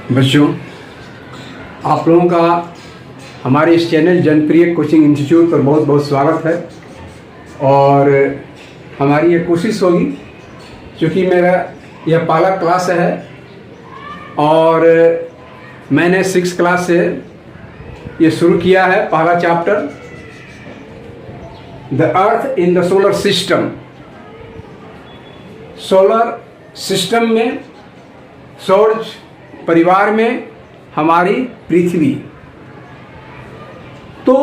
बच्चों, आप लोगों का हमारे इस चैनल जनप्रिय कोचिंग इंस्टीट्यूट पर बहुत बहुत स्वागत है। और हमारी ये कोशिश होगी, क्योंकि मेरा यह पहला क्लास है और मैंने 6 क्लास से ये शुरू किया है। पहला chapter the earth in the solar system. Solar system में, सौर परिवार में हमारी पृथ्वी। तो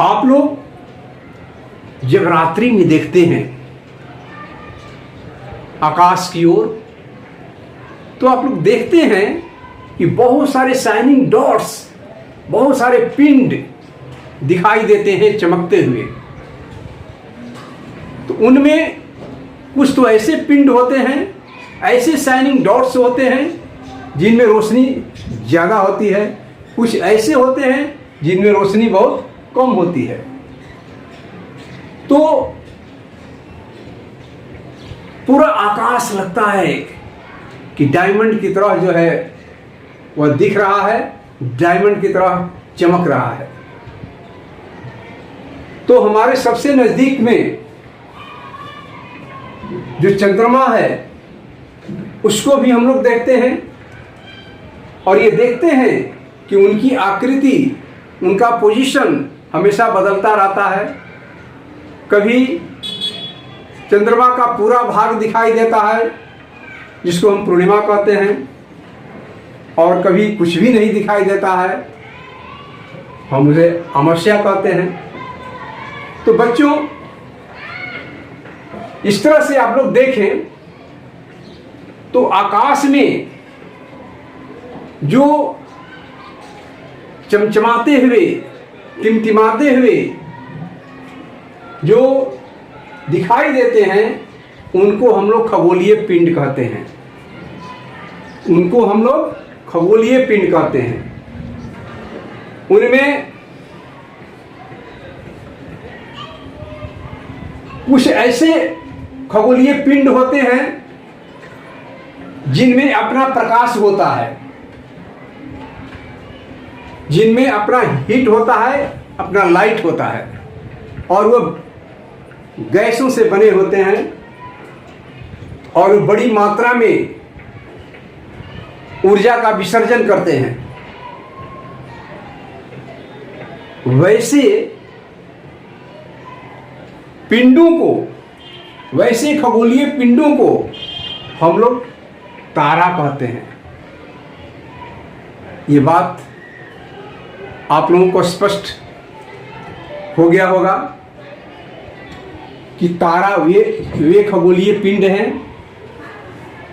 आप लोग जब रात्रि में देखते हैं आकाश की ओर, तो आप लोग देखते हैं कि बहुत सारे शाइनिंग डॉट्स, बहुत सारे पिंड दिखाई देते हैं चमकते हुए। तो उनमें कुछ तो ऐसे पिंड होते हैं, ऐसे शाइनिंग डॉट्स होते हैं जिनमें रोशनी ज़्यादा होती है, कुछ ऐसे होते हैं जिनमें रोशनी बहुत कम होती है। तो पूरा आकाश लगता है कि डायमंड की तरह जो है वह दिख रहा है, डायमंड की तरह चमक रहा है। तो हमारे सबसे नज़दीक में जो चंद्रमा है उसको भी हम लोग देखते हैं, और ये देखते हैं कि उनकी आकृति, उनका पोजीशन हमेशा बदलता रहता है। कभी चंद्रमा का पूरा भाग दिखाई देता है जिसको हम पूर्णिमा कहते हैं, और कभी कुछ भी नहीं दिखाई देता है, हम उसे अमावस्या कहते हैं। तो बच्चों, इस तरह से आप लोग देखें तो आकाश में जो चमचमाते हुए, टिमटिमाते हुए जो दिखाई देते हैं, उनको हम लोग खगोलीय पिंड कहते हैं। उनको हम लोग खगोलीय पिंड कहते हैं। उनमें कुछ ऐसे खगोलीय पिंड होते हैं जिनमें अपना प्रकाश होता है, जिनमें अपना हीट होता है, अपना लाइट होता है, और वो गैसों से बने होते हैं और बड़ी मात्रा में ऊर्जा का विसर्जन करते हैं। वैसे पिंडों को, वैसे खगोलीय पिंडों को हम लोग तारा कहते हैं। ये बात आप लोगों को स्पष्ट हो गया होगा कि तारा वे खगोलीय पिंड हैं।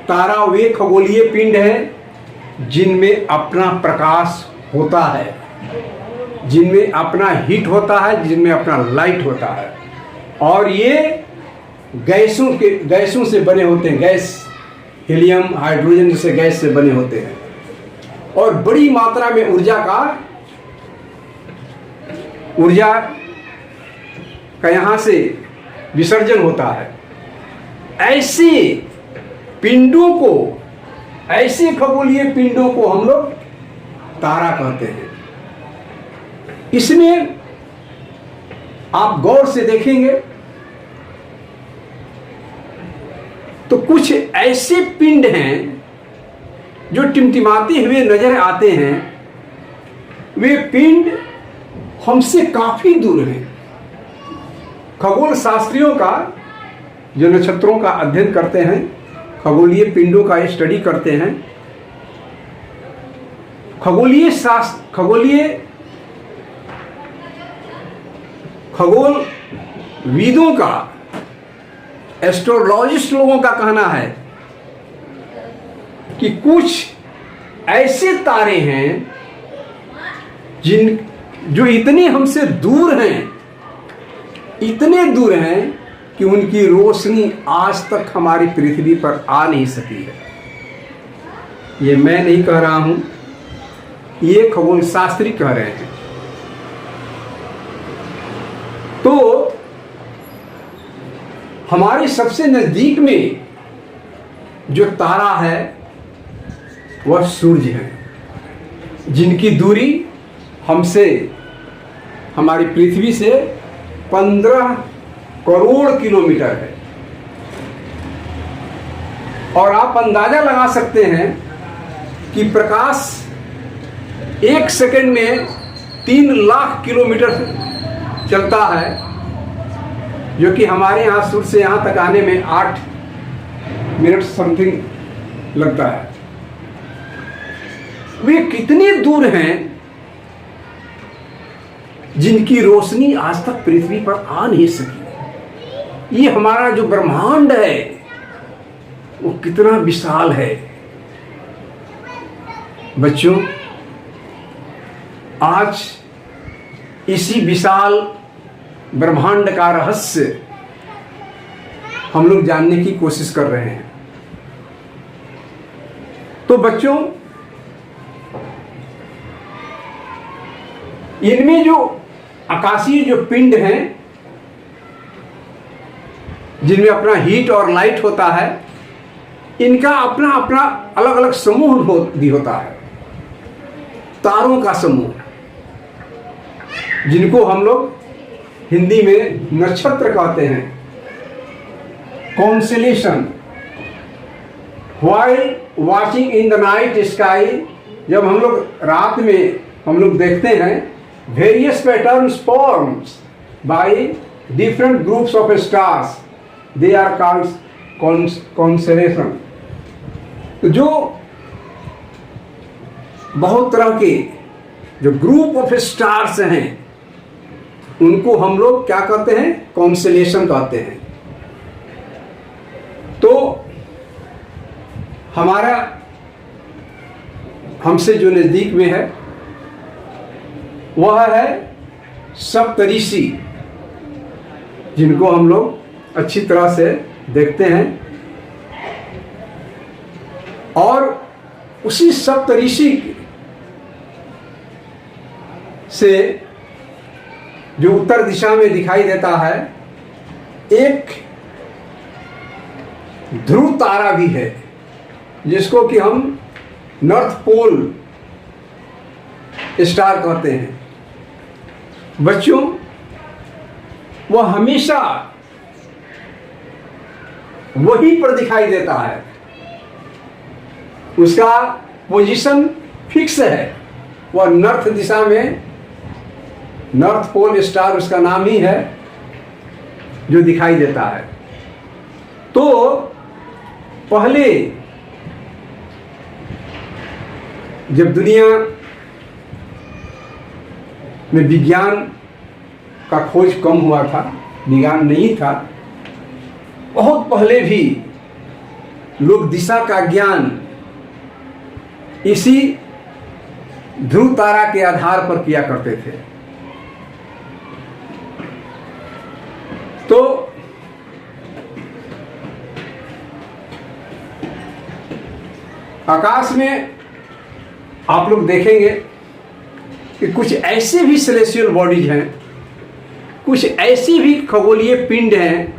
तारा वे खगोलीय पिंड हैं जिनमें अपना प्रकाश होता है, जिनमें अपना हीट होता है, जिनमें अपना लाइट होता है, और ये गैसों से बने होते हैं। गैस, हीलियम, हाइड्रोजन जैसे गैस से बने होते हैं, और बड़ी मात्रा में ऊर्जा का यहाँ से विसर्जन होता है। ऐसे पिंडों को, ऐसे खगोलीय पिंडों को हम लोग तारा कहते हैं। इसमें आप गौर से देखेंगे तो कुछ ऐसे पिंड हैं जो टिमटिमाते हुए नजर आते हैं। वे पिंड हमसे काफी दूर हैं। खगोल शास्त्रियों का, जो नक्षत्रों का अध्ययन करते हैं, खगोलीय पिंडों का स्टडी करते हैं, खगोल विदों का, एस्ट्रोलॉजिस्ट लोगों का कहना है कि कुछ ऐसे तारे हैं जो इतने हमसे दूर हैं, इतने दूर हैं कि उनकी रोशनी आज तक हमारी पृथ्वी पर आ नहीं सकी है। ये मैं नहीं कह रहा हूं, ये खगोल शास्त्री कह रहे हैं। तो हमारे सबसे नज़दीक में जो तारा है वह सूर्य है, जिनकी दूरी हमसे, हमारी पृथ्वी से 15 करोड़ किलोमीटर है। और आप अंदाजा लगा सकते हैं कि प्रकाश 1 सेकंड में 3 लाख किलोमीटर चलता है, जो कि हमारे यहाँ सूर्य से यहाँ तक आने में 8 मिनट समथिंग लगता है। वे कितने दूर हैं जिनकी रोशनी आज तक पृथ्वी पर आ नहीं सकी। ये हमारा जो ब्रह्मांड है वो कितना विशाल है। बच्चों, आज इसी विशाल ब्रह्मांड का रहस्य हम लोग जानने की कोशिश कर रहे हैं। तो बच्चों, इनमें जो आकाशीय जो पिंड हैं, जिनमें अपना हीट और लाइट होता है, इनका अपना अपना अलग अलग समूह भी होता है। तारों का समूह, जिनको हम लोग हिंदी में नक्षत्र कहते हैं, constellation. While watching in the night sky, जब हम लोग रात में हम लोग देखते हैं, various patterns forms by different groups of stars, they are called constellation. तो जो बहुत तरह के जो ग्रुप ऑफ स्टार्स हैं, उनको हम लोग क्या कहते हैं? कॉन्स्टेलेशन कहते हैं। तो हमारा हमसे जो नज़दीक में है वह है सप्तऋषि, जिनको हम लोग अच्छी तरह से देखते हैं। और उसी सप्तऋषि से जो उत्तर दिशा में दिखाई देता है, एक ध्रुव तारा भी है, जिसको कि हम नॉर्थ पोल स्टार कहते हैं। बच्चों, वह हमेशा वहीं पर दिखाई देता है, उसका पोजीशन फिक्स है, वह नॉर्थ दिशा में, नॉर्थ पोल स्टार उसका नाम ही है, जो दिखाई देता है। तो पहले जब दुनिया में विज्ञान का खोज कम हुआ था, विज्ञान नहीं था, बहुत पहले भी लोग दिशा का ज्ञान इसी ध्रुव तारा के आधार पर किया करते थे। तो आकाश में आप लोग देखेंगे कि कुछ ऐसे भी सेलेस्टियल बॉडीज हैं, कुछ ऐसी भी खगोलीय पिंड हैं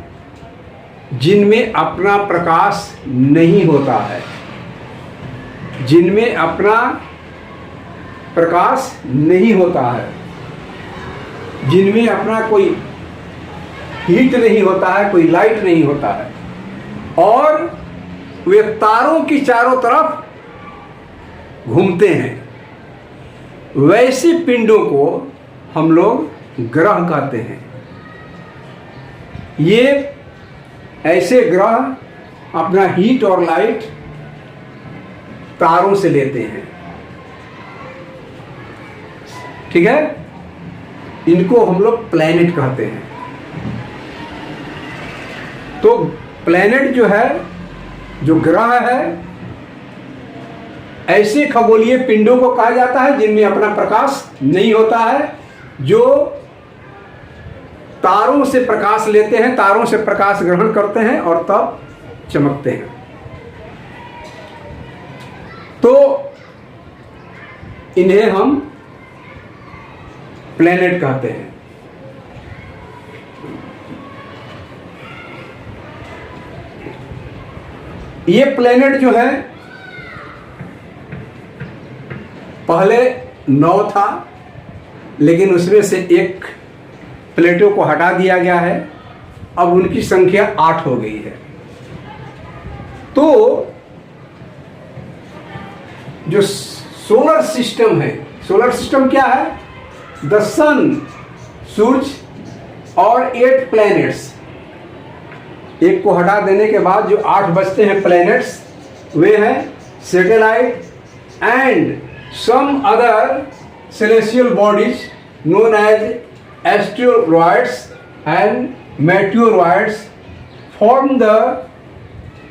जिनमें अपना प्रकाश नहीं होता है, जिनमें अपना प्रकाश नहीं होता है, जिनमें अपना कोई हीट नहीं होता है, कोई लाइट नहीं होता है, और वे तारों की चारों तरफ घूमते हैं। वैसे पिंडों को हम लोग ग्रह कहते हैं। ये ऐसे ग्रह अपना हीट और लाइट तारों से लेते हैं, ठीक है? इनको हम लोग प्लैनेट कहते हैं। तो प्लैनेट जो है, जो ग्रह है, ऐसे खगोलीय पिंडों को कहा जाता है जिनमें अपना प्रकाश नहीं होता है, जो तारों से प्रकाश लेते हैं, तारों से प्रकाश ग्रहण करते हैं और तब चमकते हैं। तो इन्हें हम प्लैनेट कहते हैं। ये प्लेनेट जो है पहले 9 था, लेकिन उसमें से एक प्लेटो को हटा दिया गया है, अब उनकी संख्या 8 हो गई है। तो जो सोलर सिस्टम है, सोलर सिस्टम क्या है? द सन, सूरज और 8 प्लैनेट्स। एक को हटा देने के बाद जो 8 बचते हैं प्लैनेट्स, वे हैं satellite and some other celestial bodies known as asteroids and meteoroids form the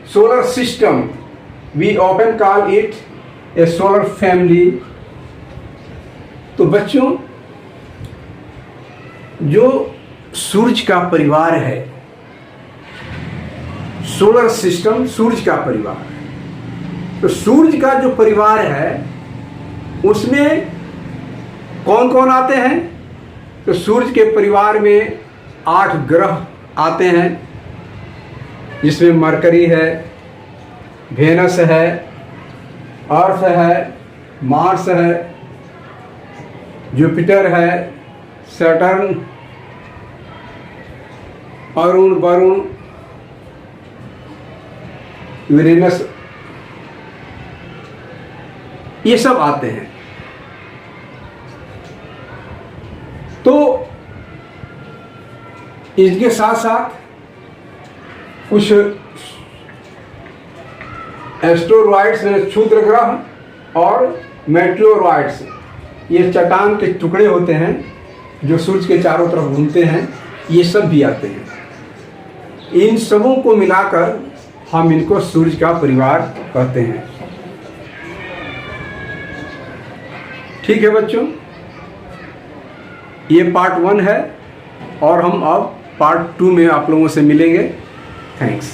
solar system. We often call it a solar family. तो बच्चों, जो सूरज का परिवार है, सोलर सिस्टम सूरज का परिवार, तो सूरज का जो परिवार है उसमें कौन कौन आते हैं? तो सूरज के परिवार में 8 ग्रह आते हैं, जिसमें मरकरी है, वेनस है, अर्थ है, मार्स है, जुपिटर है, सैटर्न, अरुण, वरुण, यूरेनस, ये सब आते हैं। तो इसके साथ साथ कुछ एस्टेरॉइड्स में क्षुद्र ग्रह और मेटेओरॉइड्स, ये चट्टान के टुकड़े होते हैं जो सूरज के चारों तरफ घूमते हैं, ये सब भी आते हैं। इन सबों को मिलाकर हम इनको सूरज का परिवार कहते हैं। ठीक है बच्चों, ये पार्ट 1 है और हम अब पार्ट 2 में आप लोगों से मिलेंगे। थैंक्स।